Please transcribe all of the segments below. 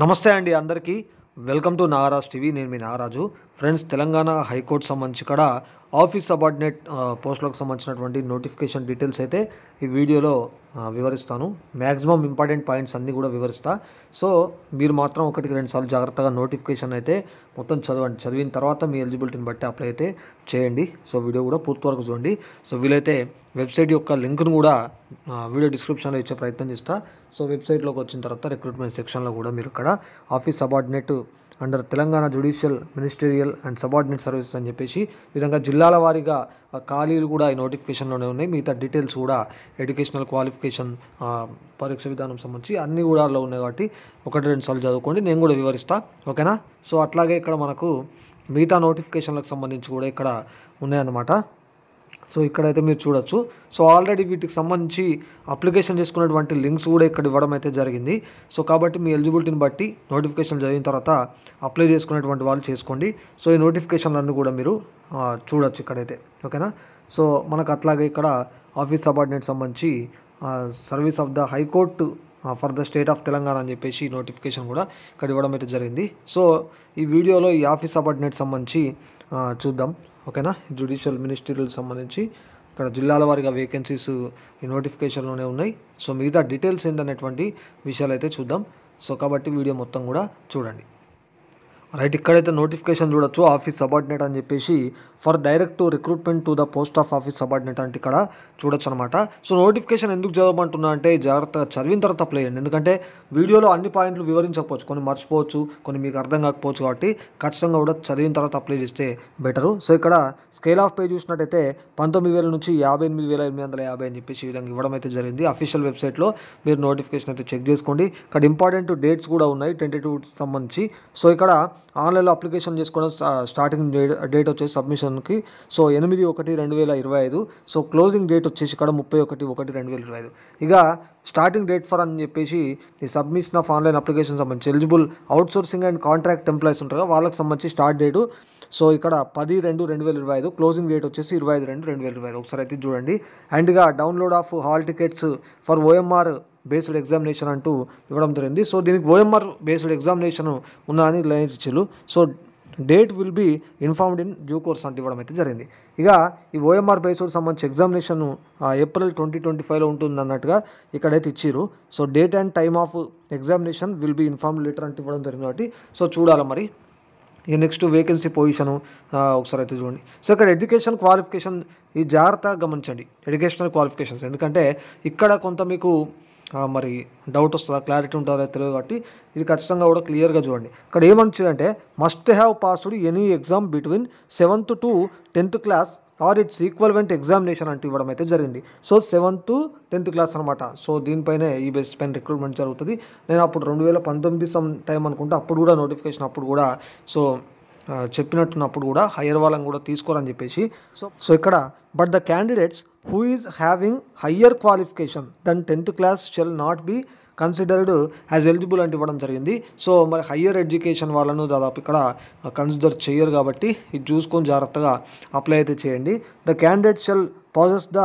నమస్తే అండి అందరికీ వెల్కమ్ టు నాగరాజ్ టీవీ. నేను మీ నాగరాజు. ఫ్రెండ్స్, తెలంగాణ హైకోర్టు సంబంధించి ఇక్కడ ఆఫీస్ సబార్డినేట్ పోస్టులకు సంబంధించినటువంటి నోటిఫికేషన్ డీటెయిల్స్ అయితే ఈ వీడియోలో వివరిస్తాను. మ్యాక్సిమం ఇంపార్టెంట్ పాయింట్స్ అన్నీ కూడా వివరిస్తా. సో మీరు మాత్రం ఒకటికి రెండు సార్లు జాగ్రత్తగా నోటిఫికేషన్ అయితే మొత్తం చదవండి. చదివిన తర్వాత మీ ఎలిజిబిలిటీని బట్టి అప్లై అయితే చేయండి. సో వీడియో కూడా పూర్తి వరకు చూడండి. సో వీలైతే వెబ్సైట్ యొక్క లింక్ను కూడా వీడియో డిస్క్రిప్షన్లో ఇచ్చే ప్రయత్నం చేస్తా. సో వెబ్సైట్లోకి వచ్చిన తర్వాత రిక్రూట్మెంట్ సెక్షన్లో కూడా మీరు ఇక్కడ office subordinate under Telangana judicial ministerial and subordinate services అని చెప్పేసి విధంగా జిల్లాల వారీగా ఖాళీలు కూడా ఈ నోటిఫికేషన్లోనే ఉన్నాయి. మిగతా డీటెయిల్స్ కూడా ఎడ్యుకేషనల్ క్వాలిఫికేషన్, పరీక్ష విధానం సంబంధించి అన్నీ కూడా అందులో ఉన్నాయి. కాబట్టి ఒకటి రెండు సార్లు చదువుకోండి, నేను కూడా వివరిస్తా. ఓకేనా? సో అట్లాగే ఇక్కడ మనకు మిగతా నోటిఫికేషన్లకు సంబంధించి కూడా ఇక్కడ ఉన్నాయన్నమాట. సో ఇక్కడైతే మీరు చూడొచ్చు. సో ఆల్రెడీ వీటికి సంబంధించి అప్లికేషన్ చేసుకున్నటువంటి లింక్స్ కూడా ఇక్కడ ఇవ్వడం అయితే జరిగింది. సో కాబట్టి మీ ఎలిజిబిలిటీని బట్టి నోటిఫికేషన్ చదివిన తర్వాత అప్లై చేసుకునేటువంటి వాళ్ళు చేసుకోండి. సో ఈ నోటిఫికేషన్లన్నీ కూడా మీరు చూడొచ్చు ఇక్కడైతే. ఓకేనా? సో మనకు అట్లాగే ఇక్కడ ఆఫీస్ సబార్డినేట్ సంబంధించి service of the high court for the state of Telangana అని చెప్పేసి నోటిఫికేషన్ కూడా ఇక్కడ ఇవ్వడం అయితే జరిగింది. సో ఈ వీడియోలో ఈ ఆఫీస్ సబార్డినేట్ సంబంధించి చూద్దాం. ఓకేనా? జ్యుడిషియల్ మినిస్ట్రీలకు సంబంధించి ఇక్కడ జిల్లాల వారీగా వేకెన్సీస్ ఈ నోటిఫికేషన్లోనే ఉన్నాయి. సో మిగతా డీటెయిల్స్ ఏంటనేటువంటి విషయాలు అయితే చూద్దాం. సో కాబట్టి వీడియో మొత్తం కూడా చూడండి. రైట్, ఇక్కడైతే నోటిఫికేషన్ చూడొచ్చు. ఆఫీస్ సబార్డినేట్ అని చెప్పేసి for direct recruitment to the post of office subordinate అంటే ఇక్కడ చూడొచ్చు అనమాట. సో నోటిఫికేషన్ ఎందుకు చదవమంటున్నా అంటే జాగ్రత్తగా చదివిన తర్వాత అప్లై చేయండి. ఎందుకంటే వీడియోలో అన్ని పాయింట్లు వివరించకపోవచ్చు, కొన్ని మర్చిపోవచ్చు, కొన్ని మీకు అర్థం కాకపోవచ్చు. కాబట్టి ఖచ్చితంగా కూడా చదివిన తర్వాత అప్లై చేస్తే బెటరు. సో ఇక్కడ స్కేల్ ఆఫ్ పే చూసినట్టయితే 19,000 నుంచి 58,850 అని చెప్పేసి ఈ విధంగా ఇవ్వడం అయితే జరిగింది. అఫీషియల్ వెబ్సైట్లో మీరు నోటిఫికేషన్ అయితే చెక్ చేసుకోండి. ఇక్కడ ఇంపార్టెంట్ డేట్స్ కూడా ఉన్నాయి 22 సంబంధించి. సో ఇక్కడ ఆన్లైన్లో అప్లికేషన్ చేసుకోవడం స్టార్టింగ్ డేట్ వచ్చేసి సబ్మిషన్కి సో 8/1/2025. సో క్లోజింగ్ డేట్ వచ్చేసి ఇక్కడ 31/1/2025. ఇక స్టార్టింగ్ డేట్ ఫర్ అని చెప్పేసి ఈ సబ్మిషన్ ఆఫ్ ఆన్లైన్ అప్లికేషన్ సంబంధించి eligible outsourcing and contract employees ఉంటారు కదా, వాళ్ళకి సంబంధించి స్టార్ట్ డేటు సో ఇక్కడ 10/2/2025, క్లోజింగ్ డేట్ వచ్చేసి 25/2/2025. ఒకసారి అయితే చూడండి. అండ్ ఇక download of hall tickets for OMR based examination అంటూ ఇవ్వడం జరిగింది. సో దీనికి ఓఎంఆర్ బేస్డ్ ఎగ్జామినేషన్ ఉన్నదని లైన్స్ ఇచ్చిళ్ళు. So date will be informed in due course అంటే ఇవ్వడం అయితే జరిగింది. ఇక ఈ ఓఎంఆర్ బేస్డ్ సంబంధించి ఎగ్జామినేషన్ ఏప్రిల్ 2025లో ఉంటుంది అన్నట్టుగా ఇక్కడైతే ఇచ్చిర్రు. So date and time of examination will be informed later అంటే ఇవ్వడం జరిగింది. కాబట్టి సో చూడాలి మరి. ఈ నెక్స్ట్ వేకెన్సీ పొజిషను ఒకసారి అయితే చూడండి. సో ఇక్కడ ఎడ్యుకేషన్ క్వాలిఫికేషన్ ఈ జాగ్రత్తగా గమనించండి, ఎడ్యుకేషనల్ క్వాలిఫికేషన్స్. ఎందుకంటే ఇక్కడ కొంత మీకు మరి డౌట్ వస్తుందా, క్లారిటీ ఉంటుందా తెలియదు. కాబట్టి ఇది ఖచ్చితంగా కూడా క్లియర్గా చూడండి. ఇక్కడ ఏమనిచ్చిందంటే must have passed any exam between 7th to 10th class or its equivalent examination అంటూ ఇవ్వడం అయితే జరిగింది. So 7th to 10th class అనమాట. సో దీనిపైనే ఈ బేస్ పైన రిక్రూట్మెంట్ జరుగుతుంది. నేను అప్పుడు 2019 సమ్ టైం అనుకుంటే అప్పుడు కూడా నోటిఫికేషన్ అప్పుడు కూడా సో చెప్పినట్టున్నప్పుడు కూడా హయ్యర్ వాళ్ళని కూడా తీసుకోరని చెప్పేసి. సో ఇక్కడ but the candidates who is having higher qualification then 10th class shall not be considered as eligible అంటే ఇవ్వడం జరిగింది. సో మరి హయ్యర్ ఎడ్యుకేషన్ వాళ్ళను దాదాపు ఇక్కడ కన్సిడర్ చేయరు. కాబట్టి ఇది చూసుకొని జాగ్రత్తగా అప్లై అయితే చేయండి. The candidate shall possess the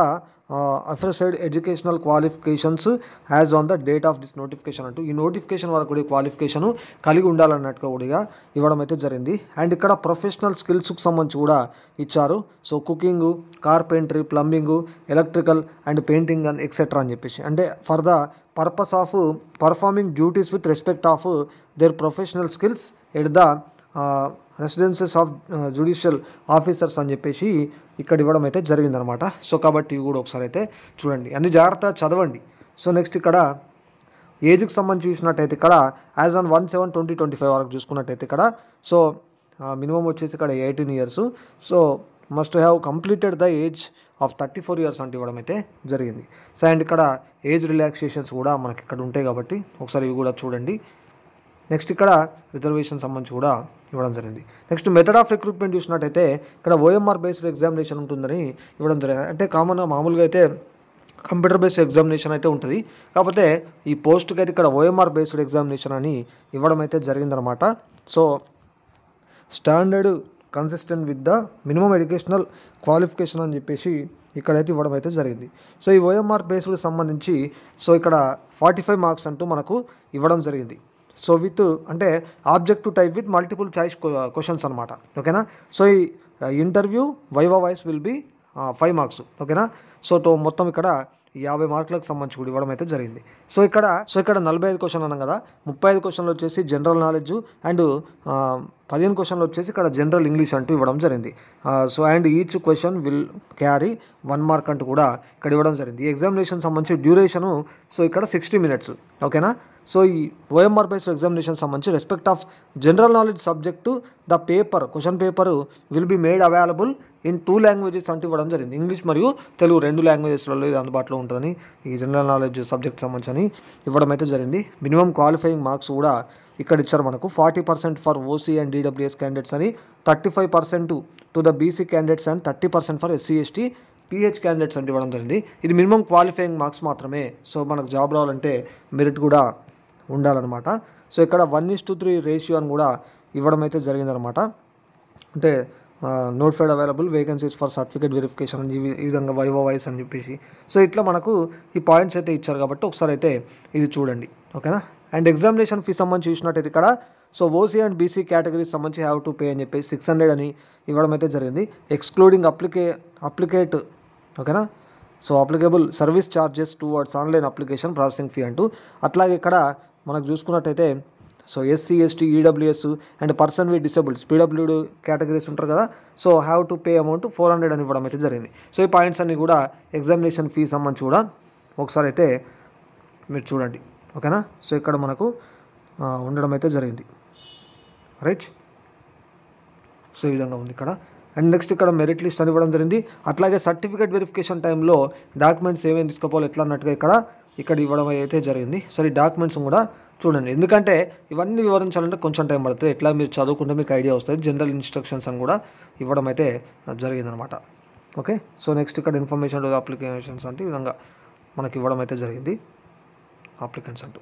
aforesaid educational qualifications as on the date of this notification అంటూ ఈ నోటిఫికేషన్ వరకు కూడా క్వాలిఫికేషన్ కలిగి ఉండాలన్నట్టుగా కూడా ఇవ్వడం అయితే జరిగింది. అండ్ ఇక్కడ ప్రొఫెషనల్ స్కిల్స్కి సంబంధించి కూడా ఇచ్చారు. So cooking, carpentry, plumbing, electrical and painting and etcetera అని చెప్పేసి, అంటే for the purpose of performing duties with respect of their professional skills at the residences of judicial officers అని చెప్పేసి ఇక్కడ ఇవ్వడం అయితే జరిగిందనమాట. సో కాబట్టి ఇవి కూడా ఒకసారి అయితే చూడండి, అన్ని జాగ్రత్తగా చదవండి. సో నెక్స్ట్ ఇక్కడ ఏజ్కి సంబంధించి చూసినట్టయితే ఇక్కడ యాజ్ ఆన్ 1/7/2025 వరకు చూసుకున్నట్టయితే ఇక్కడ సో మినిమం వచ్చేసి ఇక్కడ 18 years. So must have completed the age of 34 years అంటే ఇవ్వడం అయితే జరిగింది. సో అండ్ ఇక్కడ ఏజ్ రిలాక్సేషన్స్ కూడా మనకి ఇక్కడ ఉంటాయి కాబట్టి ఒకసారి ఇవి కూడా చూడండి. నెక్స్ట్ ఇక్కడ రిజర్వేషన్ సంబంధించి కూడా ఇవ్వడం జరిగింది. నెక్స్ట్ మెథడ్ ఆఫ్ రిక్రూట్మెంట్ చూసినట్టయితే ఇక్కడ ఓఎంఆర్ బేస్డ్ ఎగ్జామినేషన్ ఉంటుందని ఇవ్వడం జరిగింది. అంటే మామూలుగా అయితే కంప్యూటర్ బేస్డ్ ఎగ్జామినేషన్ అయితే ఉంటుంది. కాకపోతే ఈ పోస్ట్కి అయితే ఇక్కడ ఓఎంఆర్ బేస్డ్ ఎగ్జామినేషన్ అని ఇవ్వడం అయితే జరిగిందనమాట. So standard consistent with the minimum educational qualification అని చెప్పేసి ఇక్కడైతే ఇవ్వడం అయితే జరిగింది. సో ఈ ఓఎంఆర్ బేస్డ్ సంబంధించి సో ఇక్కడ 45 మార్క్స్ అంటూ మనకు ఇవ్వడం జరిగింది. సో విత్ అంటే objective type with multiple choice questions అనమాట. ఓకేనా. సో ఈ interview viva voice will be 5 marks. ఓకేనా. సో మొత్తం ఇక్కడ 50 మార్కులకు సంబంధించి కూడా ఇవ్వడం అయితే జరిగింది. సో ఇక్కడ 45 క్వశ్చన్ అన్నాం కదా, 35 క్వశ్చన్లు వచ్చేసి జనరల్ నాలెడ్జ్ అండ్ 15 క్వశ్చన్లు వచ్చేసి ఇక్కడ జనరల్ ఇంగ్లీష్ అంటూ ఇవ్వడం జరిగింది. So and each question will carry 1 mark అంటూ కూడా ఇక్కడ ఇవ్వడం జరిగింది. ఈ ఎగ్జామినేషన్ సంబంధించి డ్యూరేషను సో ఇక్కడ 60 మినిట్స్. ఓకేనా. సో ఈ ఓఎంఆర్ బేస్డ్ ఎగ్జామినేషన్ సంబంధించి respect of general knowledge subject the paper question paper will be made available in 2 languages అంటూ ఇవ్వడం జరిగింది. ఇంగ్లీష్ మరియు తెలుగు 2 లాంగ్వేజెస్లలో ఇది అందుబాటులో ఉంటుందని ఈ జనరల్ నాలెడ్జ్ సబ్జెక్ట్ సంబంధించి ఇవ్వడం అయితే జరిగింది. మినిమం క్వాలిఫైయింగ్ మార్క్స్ కూడా ఇక్కడ ఇచ్చారు మనకు 40% ఫర్ ఓసీ అండ్ డీడబ్ల్యూఎస్ క్యాండిడేట్స్ అని, 35% to the BC candidates and 30% for SC ST pH candidates అంటే ఇవ్వడం జరిగింది. ఇది మినిమం క్వాలిఫైయింగ్ మార్క్స్ మాత్రమే. సో మనకు జాబ్ రావాలంటే మెరిట్ కూడా ఉండాలన్నమాట. సో ఇక్కడ 1:3 రేషియో అని కూడా ఇవ్వడం అయితే జరిగిందనమాట. అంటే notified available vacancies for certificate verification అని ఈ విధంగా వైవా వాయిస్ అని చెప్పేసి సో ఇట్లా మనకు ఈ పాయింట్స్ అయితే ఇచ్చారు కాబట్టి ఒకసారి అయితే ఇది చూడండి. ఓకేనా. అండ్ ఎగ్జామినేషన్ ఫీ సంబంధించి చూసినట్టయితే ఇక్కడ so OC and BC categories సంబంధించి హ్యావ్ టు పే అని చెప్పేసి 600 అని ఇవ్వడం అయితే జరిగింది. ఎక్స్క్లూడింగ్ అప్లికేట్. ఓకేనా. So applicable service charges towards online application processing fee అంటూ. అట్లాగే ఇక్కడ మనకు చూసుకున్నట్టయితే so SC ST EWS and person with disciples PWD categories ఉంటారు కదా, so have to pay amount 400 అని ఇవ్వడం అయితే జరిగింది. సో ఈ పాయింట్స్ అన్నీ కూడా ఎగ్జామినేషన్ ఫీ సంబంధించి కూడా ఒకసారి అయితే మీరు చూడండి. ఓకేనా. సో ఇక్కడ మనకు ఉండడం అయితే జరిగింది. రైట్. సో ఈ విధంగా ఉంది ఇక్కడ. అండ్ నెక్స్ట్ ఇక్కడ మెరిట్ లిస్ట్ అని ఇవ్వడం జరిగింది. అట్లాగే సర్టిఫికేట్ వెరిఫికేషన్ టైంలో డాక్యుమెంట్స్ ఏమేమి తీసుకోవాలి ఎట్లా అన్నట్టుగా ఇక్కడ ఇవ్వడం అయితే జరిగింది. సరే డాక్యుమెంట్స్ కూడా చూడండి, ఎందుకంటే ఇవన్నీ వివరించాలంటే కొంచెం టైం పడుతుంది. ఎట్లా మీరు చదువుకుంటే మీకు ఐడియా వస్తుంది. జనరల్ ఇన్స్ట్రక్షన్స్ అని కూడా ఇవ్వడం అయితే జరిగిందనమాట. ఓకే. సో నెక్స్ట్ ఇక్కడ ఇన్ఫర్మేషన్ అప్లికేషన్స్ అంటే ఈ విధంగా మనకి ఇవ్వడం అయితే జరిగింది అప్లికెంట్స్ అంటూ.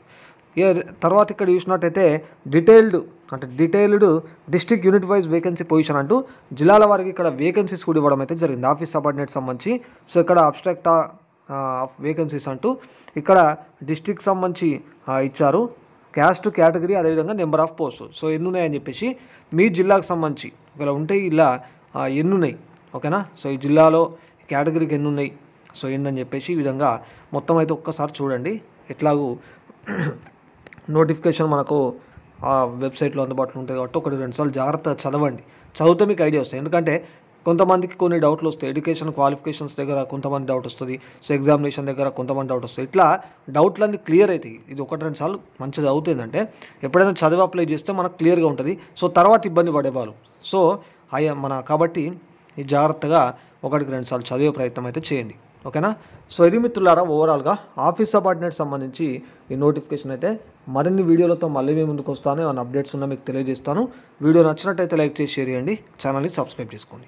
తర్వాత ఇక్కడ చూసినట్టయితే detailed district unit wise vacancy position అంటూ జిల్లాల వారికి ఇక్కడ వేకెన్సీస్ కూడా ఇవ్వడం అయితే జరిగింది ఆఫీస్ సబార్డినేట్ సంబంధించి. సో ఇక్కడ అబ్స్ట్రాక్ట్ ఆఫ్ వేకెన్సీస్ అంటూ ఇక్కడ డిస్ట్రిక్ట్ సంబంధించి ఇచ్చారు, క్యాస్ట్ కేటగిరీ అదేవిధంగా నెంబర్ ఆఫ్ పోస్ట్. సో ఎన్ని ఉన్నాయని చెప్పేసి మీ జిల్లాకు సంబంధించి ఒకవేళ ఉంటే ఇలా ఎన్ని ఉన్నాయి. ఓకేనా. సో ఈ జిల్లాలో కేటగిరీకి ఎన్ని ఉన్నాయి సో ఏందని చెప్పేసి ఈ విధంగా మొత్తం అయితే ఒక్కసారి చూడండి. ఎట్లాగూ నోటిఫికేషన్ మనకు ఆ వెబ్సైట్లో అందుబాటులో ఉంటుంది కాబట్టి 1-2 సార్లు జాగ్రత్తగా చదవండి. చదివితే మీకు ఐడియా వస్తాయి. ఎందుకంటే కొంతమందికి కొన్ని డౌట్లు వస్తాయి. ఎడ్యుకేషన్ క్వాలిఫికేషన్స్ దగ్గర కొంతమంది డౌట్ వస్తుంది. సో ఎగ్జామినేషన్ దగ్గర కొంతమంది డౌట్ వస్తాయి. ఇట్లా డౌట్లన్నీ క్లియర్ అవుతాయి. ఇది 1-2 సార్లు మంచిగా అవుతుందంటే ఎప్పుడైనా చదివి అప్లై చేస్తే మనకు క్లియర్గా ఉంటుంది. సో తర్వాత ఇబ్బంది పడేవాళ్ళు. సో కాబట్టి ఈ జాగ్రత్తగా 1-2 సార్లు చదివే ప్రయత్నం అయితే చేయండి. ఓకేనా. సో ఇది మిత్రులారా ఓవరాల్గా ఆఫీస్ సబార్డినేట్ సంబంధించి ఈ నోటిఫికేషన్ అయితే. మరిన్ని వీడియోలతో మళ్ళీ మేము ముందుకు వస్తాను. ఏమైనా అప్డేట్స్ ఉన్నా మీకు తెలియజేస్తాను. వీడియో నచ్చినట్టయితే లైక్ చేసి షేర్ చేయండి. ఛానల్ని సబ్స్క్రైబ్ చేసుకోండి.